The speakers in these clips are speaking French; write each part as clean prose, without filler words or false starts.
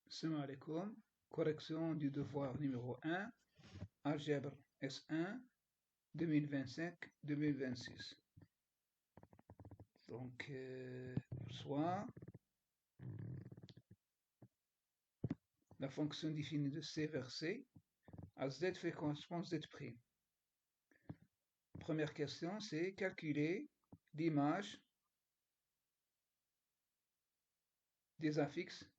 Salam alaikum. Correction du devoir numéro 1, algèbre S1, 2025-2026. Donc, soit la fonction définie de C vers C à Z fait correspondre Z'. Première question, c'est calculer l'image des affixes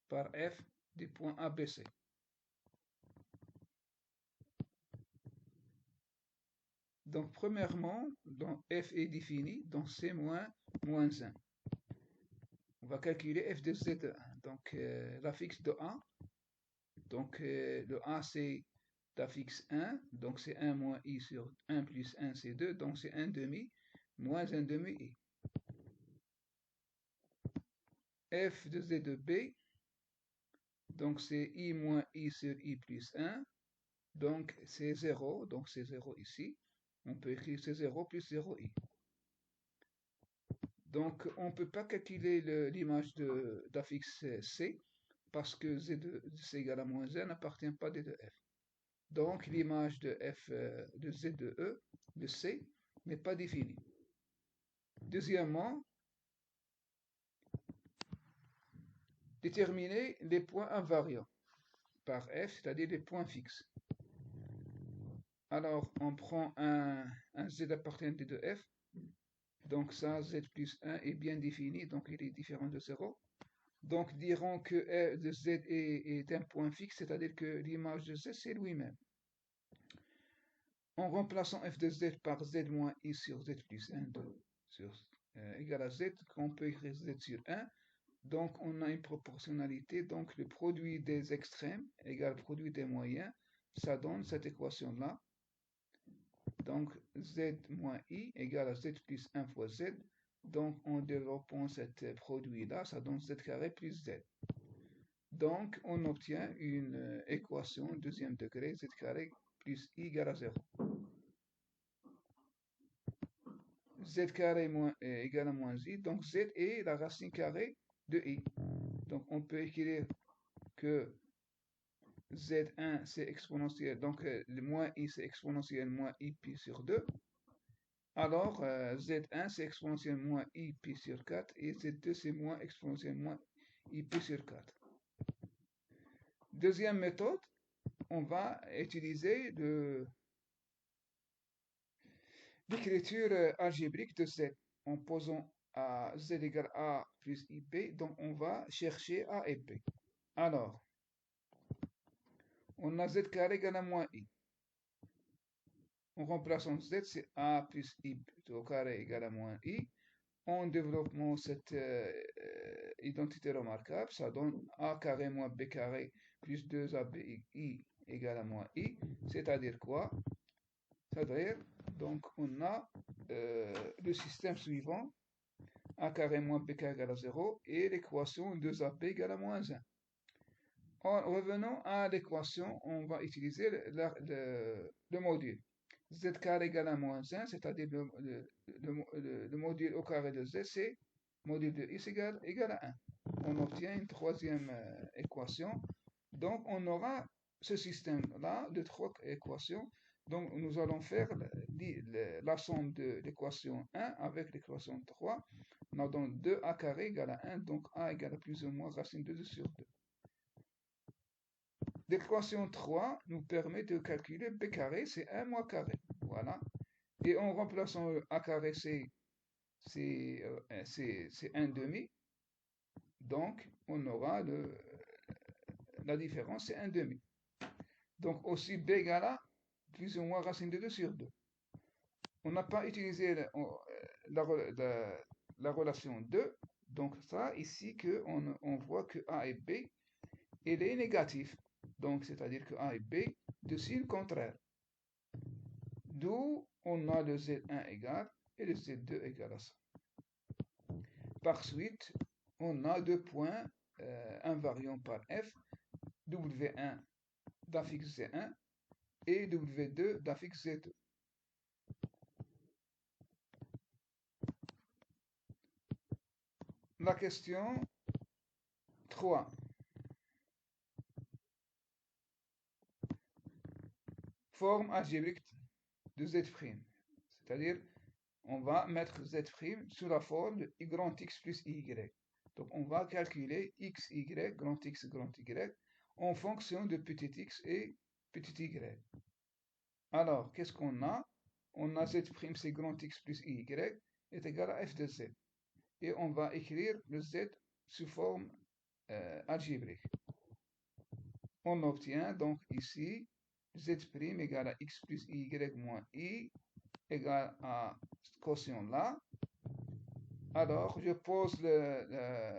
par F du point ABC. Donc, premièrement, donc F est défini, donc C moins 1. On va calculer F de Z1. Donc, l'affixe de A. Donc, le A, c'est l'affixe 1. Donc, c'est 1 moins I sur 1 plus 1, c'est 2. Donc, c'est 1 demi moins 1 demi I. F de Z de B. Donc, c'est I moins I sur I plus 1. Donc, c'est 0. Donc, c'est 0 ici. On peut écrire c'est 0 plus 0i. Donc, on ne peut pas calculer l'image d'affixe C parce que Z de C égale à moins 1 n'appartient pas des deux F. Donc, l'image de F de Z de E, de C, n'est pas définie. Deuxièmement, déterminer les points invariants par F, c'est-à-dire les points fixes. Alors, on prend un Z appartenant de F. Donc ça, Z plus 1 est bien défini, donc il est différent de 0. Donc, dirons que F de Z est un point fixe, c'est-à-dire que l'image de Z, c'est lui-même. En remplaçant F de Z par Z moins I sur Z plus 1 égal à Z, qu'on peut écrire Z sur 1. Donc, on a une proportionnalité. Donc, le produit des extrêmes égale le produit des moyens. Ça donne cette équation-là. Donc, Z moins I égale à Z plus 1 fois Z. Donc, en développant ce produit-là, ça donne Z carré plus Z. Donc, on obtient une équation deuxième degré, Z carré plus I égale à 0. Z carré égale à moins I. Donc, Z est la racine carrée de I. Donc, on peut écrire que Z1 c'est exponentiel, donc le moins I c'est exponentiel moins I pi sur 2. Alors Z1 c'est exponentiel moins I pi sur 4 et Z2 c'est moins exponentiel moins I pi sur 4. Deuxième méthode, on va utiliser l'écriture algébrique de Z en posant à Z égale A plus IP, donc on va chercher A et B. Alors, on a Z carré égale à moins I. En remplaçant Z, c'est A plus I au carré égale à moins I. En développant cette identité remarquable, ça donne A carré moins B carré plus 2AB I égale à moins I. C'est-à-dire quoi? C'est-à-dire, donc, on a le système suivant. A carré moins B carré égale à 0 et l'équation 2AB égale à moins 1. En revenant à l'équation, on va utiliser le module. Z carré égale à moins 1, c'est-à-dire le module au carré de Z, c'est module de x égale à 1. On obtient une troisième équation. Donc, on aura ce système-là de trois équations. Donc, nous allons faire la somme de l'équation 1 avec l'équation 3. On a donc 2a carré égale à 1, donc a égale à plus ou moins racine de 2 sur 2. L'équation 3 nous permet de calculer b carré, c'est 1 moins carré. Voilà. Et en remplaçant a carré, c'est 1 demi. Donc, on aura la différence, c'est 1 demi. Donc, aussi b égale à plus ou moins racine de 2 sur 2. On n'a pas utilisé la relation 2. Donc, ça, ici, on voit que a et b, il est négatif. Donc, c'est-à-dire que a et b de signe contraire. D'où on a le Z1 égal et le Z2 égal à ça. Par suite, on a deux points invariants par F, W1 d'affixe Z1 et W2 d'affixe Z2. La question 3. forme algébrique de z'. C'est-à-dire, on va mettre z' sous la forme de y grand X plus y. Donc, on va calculer xy, grand X, grand Y, en fonction de petit x et petit y. Alors, qu'est-ce qu'on a? On a z' c'est grand X plus y est égal à f de z. Et on va écrire le z sous forme algébrique. On obtient donc ici z' égale à x plus y moins i égale à ce quotient-là. Alors, je pose le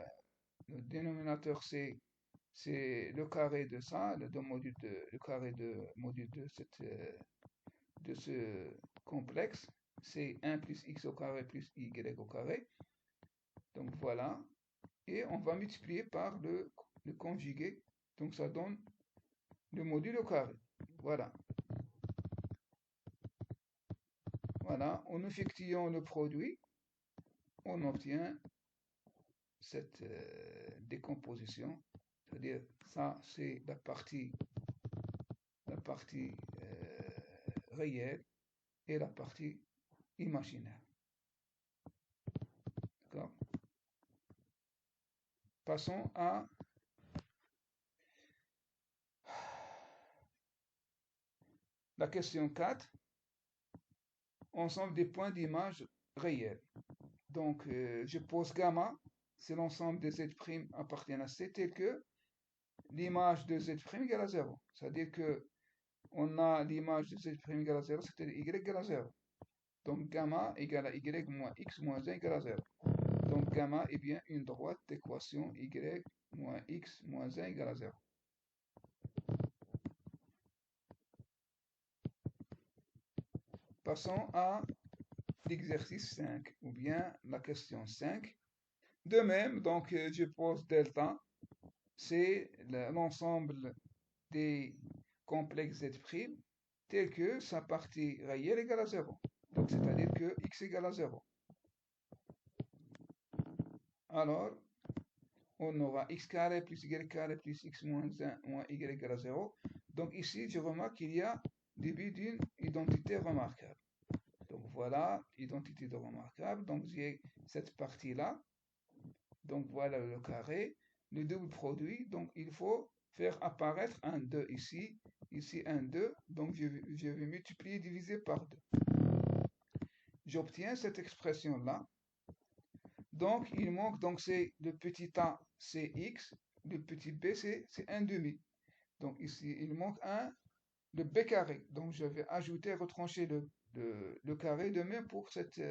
dénominateur c'est le carré de ça, le carré de module de ce complexe. C'est 1 plus x au carré plus y au carré. Donc voilà. Et on va multiplier par le conjugué. Donc ça donne le module au carré. Voilà. Voilà. En effectuant le produit, on obtient cette décomposition. C'est-à-dire, ça, c'est la partie réelle et la partie imaginaire. D'accord? Passons à la question 4. Ensemble des points d'image réels. Donc, je pose gamma, c'est l'ensemble des z' appartiennent à C, tel que l'image de z' égale à 0. C'est-à-dire que on a l'image de z' égale à 0, c'est-à-dire y égale à 0. Donc, gamma égale à y moins x moins 1 égale à 0. Donc, gamma est bien une droite d'équation y moins x moins 1 égale à 0. Passons à l'exercice 5, ou bien la question 5. De même, donc, je pose delta, c'est l'ensemble des complexes z' tel que sa partie réelle égale à 0. Donc, c'est-à-dire que x égale à 0. Alors, on aura x carré plus y carré plus x moins 1 moins y égale à 0. Donc ici, je remarque qu'il y a début d'une identité remarquable. Donc voilà, identité de remarquable. Donc j'ai cette partie-là. Donc voilà le carré. Le double produit, donc il faut faire apparaître un 2 ici, ici un 2. Donc je vais multiplier diviser par 2. J'obtiens cette expression-là. Donc, il manque, donc c'est le petit a, c'est x, le petit b, c'est 1 demi. Donc ici, il manque le b carré. Donc, je vais ajouter, retrancher le carré de même pour cette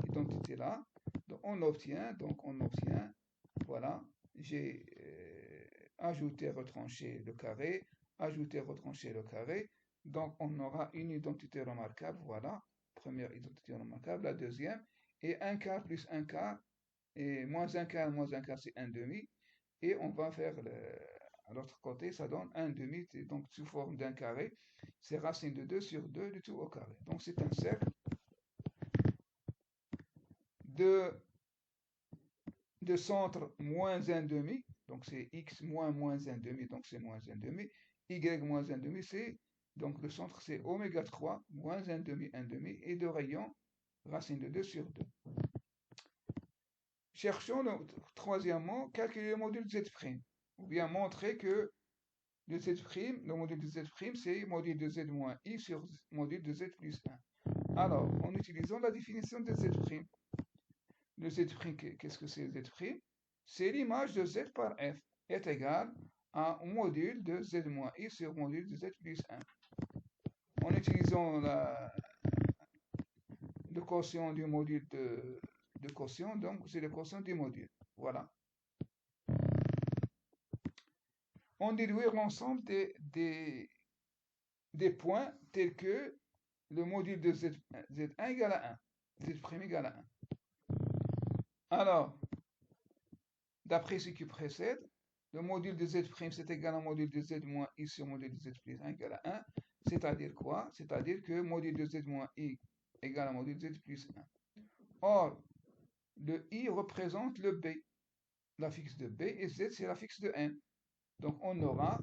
identité-là. Donc, on obtient, voilà, j'ai ajouté, retranché le carré, ajouté, retranché le carré. Donc, on aura une identité remarquable, voilà, première identité remarquable. La deuxième, et 1 quart plus 1 quart, et moins 1 quart, c'est 1 demi. Et on va faire à l'autre côté, ça donne 1 demi, donc sous forme d'un carré. C'est racine de 2 sur 2 du tout au carré. Donc c'est un cercle de centre moins 1 demi. Donc c'est x moins 1 demi, donc c'est moins 1 demi. Y moins 1 demi, c'est, donc le centre c'est oméga 3 moins 1 demi, et de rayon racine de 2 sur 2. Cherchons troisièmement, calculer le module z', ou bien montrer que le z', le module de z', c'est module de z moins i sur module de z plus 1. Alors, en utilisant la définition de z', le z', qu'est-ce que c'est z'? C'est l'image de z par f est égale à un module de z moins i sur module de z plus 1. En utilisant le quotient du module de quotient, donc c'est le quotient du module. Voilà. On déduire l'ensemble des points tels que le module de z1 égale à 1, z' égale à 1. Alors, d'après ce qui précède, le module de z' c'est égal à module de z moins i sur module de z plus 1 égale à 1. C'est-à-dire quoi? C'est-à-dire que module de z moins i égale à module de z plus 1. Or, le i représente le b, la fixe de b, et z c'est la fixe de n. Donc on aura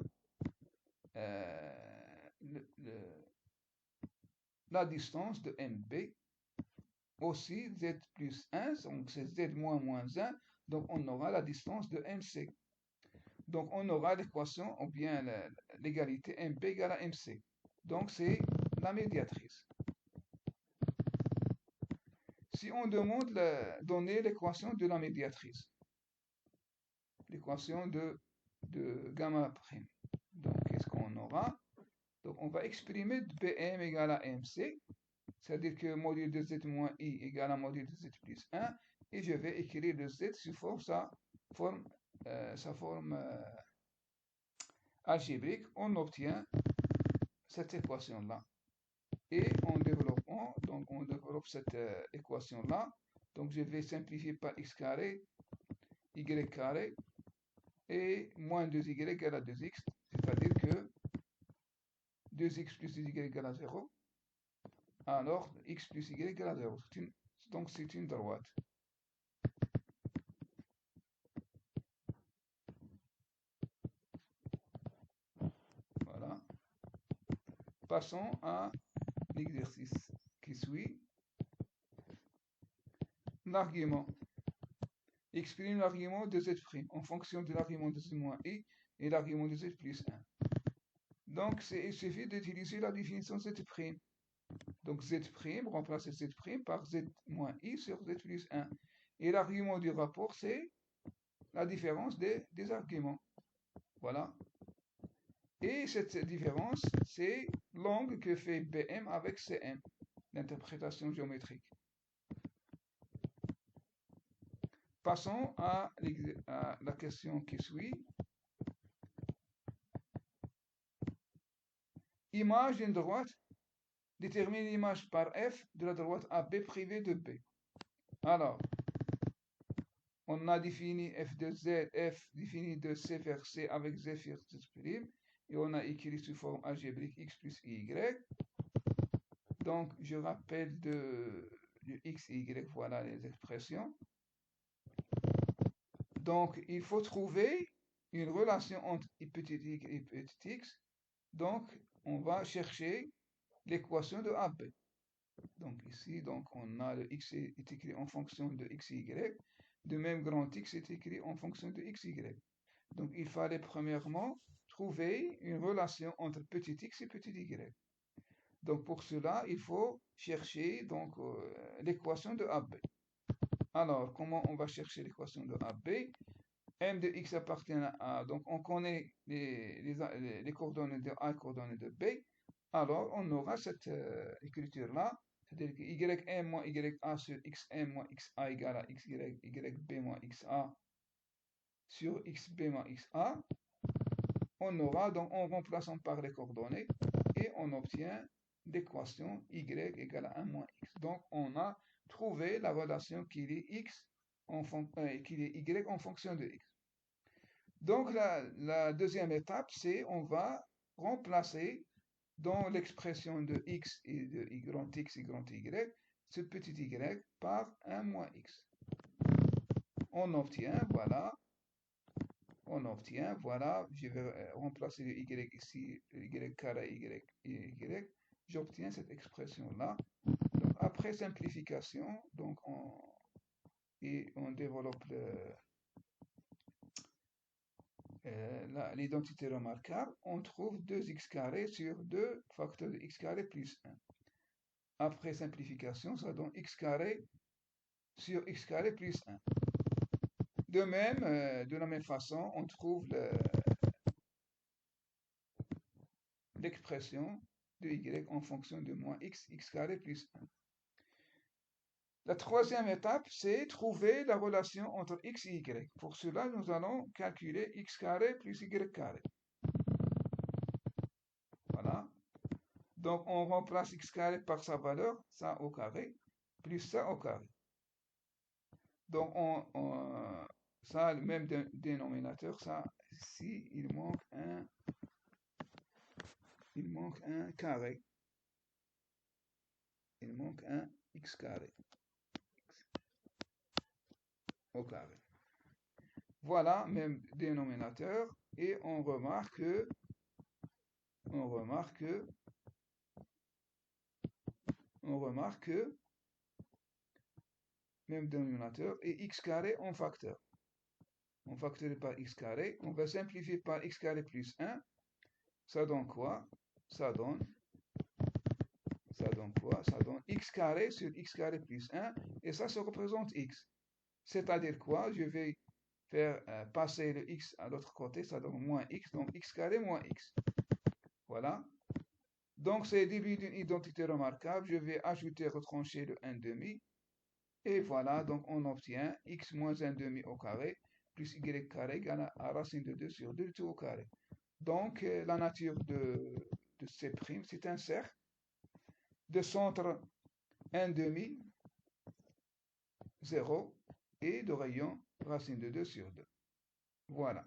la distance de MB, aussi Z plus 1, donc c'est Z moins moins 1, donc on aura la distance de MC. Donc on aura l'équation, ou bien l'égalité MB égale à MC. Donc c'est la médiatrice. Si on demande donner l'équation de la médiatrice, l'équation de gamma prime, donc qu'est-ce qu'on aura? Donc on va exprimer BM égale à MC, c'est-à-dire que module de Z moins I égale à module de Z plus 1, et je vais écrire le Z sous sa forme algébrique. On obtient cette équation-là. Et en développant, donc on développe cette équation-là. Donc je vais simplifier par x carré, y carré, et moins 2y égale à 2x, c'est-à-dire que 2x plus y égale à 0, alors x plus y égale à 0. Donc c'est une droite. Voilà. Passons à l'exercice qui suit. L'argument. Exprime l'argument de z' en fonction de l'argument de z moins i et l'argument de z plus 1. Donc, il suffit d'utiliser la définition z'. Donc, z', remplacer z' par z moins i sur z plus 1. Et l'argument du rapport, c'est la différence des arguments. Voilà. Et cette différence, c'est l'angle que fait BM avec CM, l'interprétation géométrique. Passons à la question qui suit. Image d'une droite. Détermine l'image par F de la droite AB privée de B. Alors, on a défini f de z, f défini de c vers c avec z vers z', et on a écrit sous forme algébrique x plus y. Donc, je rappelle de x et y, voilà les expressions. Donc, il faut trouver une relation entre petit y et petit x. Donc, on va chercher l'équation de AB. Donc ici, donc, on a le x est écrit en fonction de x et y. De même, grand X est écrit en fonction de x, y. Donc, il fallait premièrement trouver une relation entre petit x et petit y. Donc, pour cela, il faut chercher donc l'équation de AB. Alors, comment on va chercher l'équation de AB? M de x appartient à A. Donc, on connaît les coordonnées de A et coordonnées de B. Alors, on aura cette écriture-là. C'est-à-dire que yn moins ya sur xm moins xa égale à xy, yb moins xa sur xb moins xa. On aura, donc en remplaçant par les coordonnées, et on obtient l'équation y égale à 1 moins x. Donc on a trouvé la relation qu'il est x qu'il est y en fonction de x. Donc la deuxième étape, c'est on va remplacer dans l'expression de x et de grand x et grand y, ce petit y par 1 moins x. On obtient, voilà, je vais remplacer le y ici, le y carré y, j'obtiens cette expression-là. Donc, après simplification, donc on développe l'identité remarquable, on trouve 2x carré sur 2 facteurs de x carré plus 1. Après simplification, ça donne x carré sur x carré plus 1. De même, de la même façon, on trouve l'expression de y en fonction de moins x, x carré plus 1. La troisième étape, c'est trouver la relation entre x et y. Pour cela, nous allons calculer x carré plus y carré. Voilà. Donc, on remplace x carré par sa valeur, ça au carré, plus ça au carré. Donc, ça, le même dénominateur, ça, ici, il manque un carré. Il manque un x carré. Au carré. Voilà, même dénominateur, et on remarque que on remarque que même dénominateur et x carré en facteur. On factorise par x carré, on va simplifier par x carré plus 1. Ça donne quoi? Ça donne quoi? Ça donne x carré sur x carré plus 1, et ça représente x. C'est-à-dire quoi? Je vais faire passer le x à l'autre côté, ça donne moins x, donc x carré moins x. Voilà. Donc c'est le début d'une identité remarquable. Je vais ajouter, retrancher le 1 demi. Et voilà, donc on obtient x moins 1 demi au carré plus y carré égale à racine de 2 sur 2 tout au carré. Donc la nature de C', c'est un cercle de centre 1 demi, 0, et de rayon racine de 2 sur 2. Voilà.